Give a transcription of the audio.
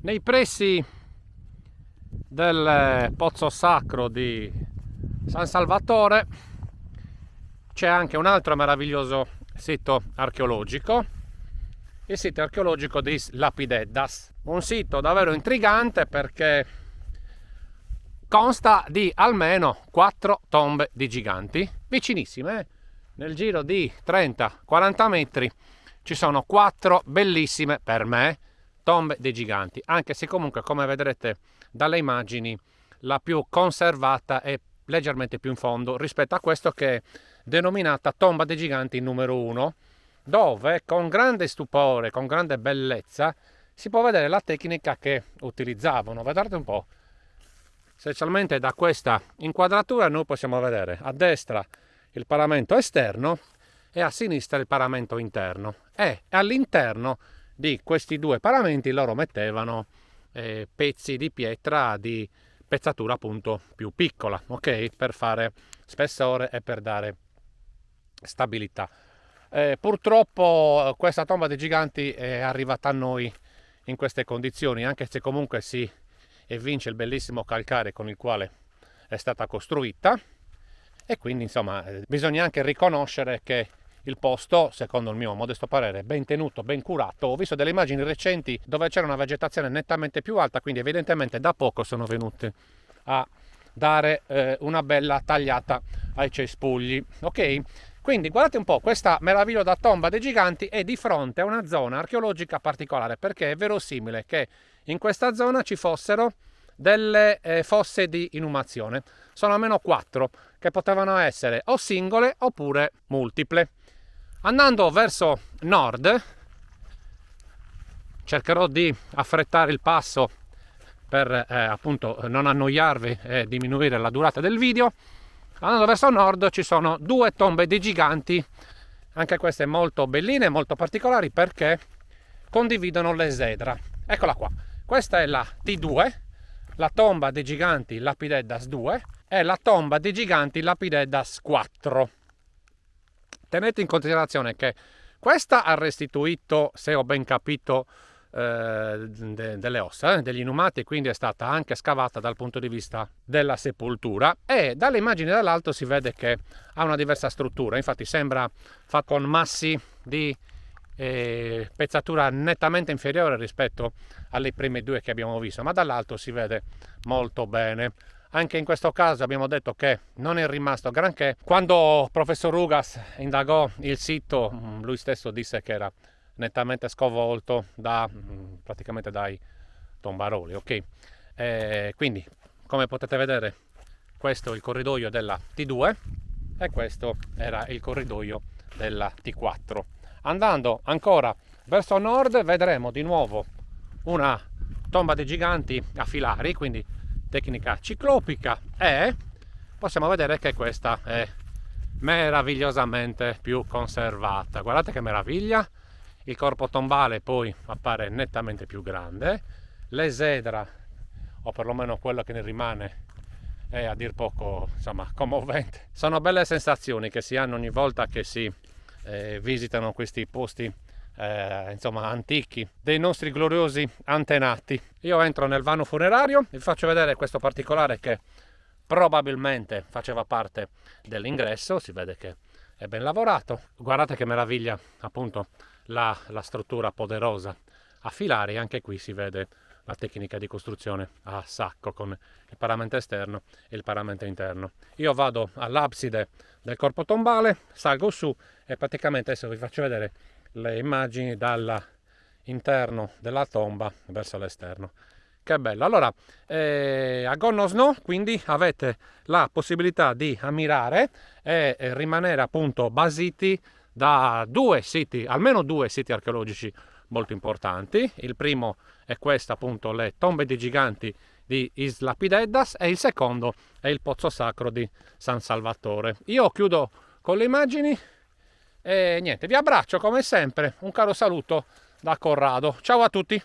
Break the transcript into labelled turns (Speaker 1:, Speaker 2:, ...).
Speaker 1: Nei pressi del pozzo sacro di San Salvatore c'è anche un altro meraviglioso sito archeologico, il sito archeologico di Lapideddas, un sito davvero intrigante perché consta di almeno 4 tombe di giganti vicinissime. Nel giro di 30-40 metri ci sono 4 bellissime, per me, tombe dei giganti, anche se comunque, come vedrete dalle immagini, la più conservata è leggermente più in fondo rispetto a questo, che è denominata tomba dei giganti numero 1, dove con grande stupore, con grande bellezza si può vedere la tecnica che utilizzavano. Guardate un po', specialmente da questa inquadratura noi possiamo vedere a destra il paramento esterno e a sinistra il paramento interno, e all'interno di questi due paramenti loro mettevano pezzi di pietra di pezzatura appunto più piccola, ok, per fare spessore e per dare stabilità. Purtroppo questa tomba dei giganti è arrivata a noi in queste condizioni, anche se comunque si evince il bellissimo calcare con il quale è stata costruita, e quindi insomma bisogna anche riconoscere che il posto, secondo il mio modesto parere, è ben tenuto, ben curato. Ho visto delle immagini recenti dove c'era una vegetazione nettamente più alta, quindi evidentemente da poco sono venuti a dare una bella tagliata ai cespugli, ok? Quindi guardate un po', questa meravigliosa tomba dei giganti è di fronte a una zona archeologica particolare, perché è verosimile che in questa zona ci fossero delle fosse di inumazione. Sono almeno 4, che potevano essere o singole oppure multiple. Andando verso nord, cercherò di affrettare il passo per appunto non annoiarvi e diminuire la durata del video. Andando verso nord ci sono 2 tombe di giganti, anche queste molto belline, molto particolari, perché condividono l'esedra. Eccola qua, questa è la T2, la tomba dei giganti Lapideddas 2 e la tomba dei giganti Lapideddas 4. Tenete in considerazione che questa ha restituito, se ho ben capito, delle ossa degli inumati, quindi è stata anche scavata dal punto di vista della sepoltura, e dalle immagini dall'alto si vede che ha una diversa struttura. Infatti sembra fatto con massi di pezzatura nettamente inferiore rispetto alle prime 2 che abbiamo visto, ma dall'alto si vede molto bene. Anche in questo caso abbiamo detto che non è rimasto granché. Quando professor Rugas indagò il sito, lui stesso disse che era nettamente sconvolto praticamente dai tombaroli, ok? Quindi, come potete vedere, questo è il corridoio della T2 e questo era il corridoio della T4. Andando ancora verso nord vedremo di nuovo una tomba dei giganti a filari, quindi tecnica ciclopica, e possiamo vedere che questa è meravigliosamente più conservata. Guardate che meraviglia, il corpo tombale poi appare nettamente più grande, l'esedra, o perlomeno quello che ne rimane, è a dir poco insomma commovente. Sono belle sensazioni che si hanno ogni volta che si visitano questi posti insomma antichi dei nostri gloriosi antenati. Io entro nel vano funerario, vi faccio vedere questo particolare che probabilmente faceva parte dell'ingresso, si vede che è ben lavorato. Guardate che meraviglia appunto la struttura poderosa a filari, anche qui si vede la tecnica di costruzione a sacco con il paramento esterno e il paramento interno. Io vado all'abside del corpo tombale, salgo su e praticamente adesso vi faccio vedere le immagini dall'interno della tomba verso l'esterno. Che bello! Allora, a Gonnosno quindi avete la possibilità di ammirare e rimanere appunto basiti da 2 siti, almeno 2 siti archeologici molto importanti. Il primo è questo appunto, le tombe dei giganti di Lapideddas, e il secondo è il pozzo sacro di San Salvatore. Io chiudo con le immagini e niente, vi abbraccio come sempre, un caro saluto da Corrado. Ciao a tutti!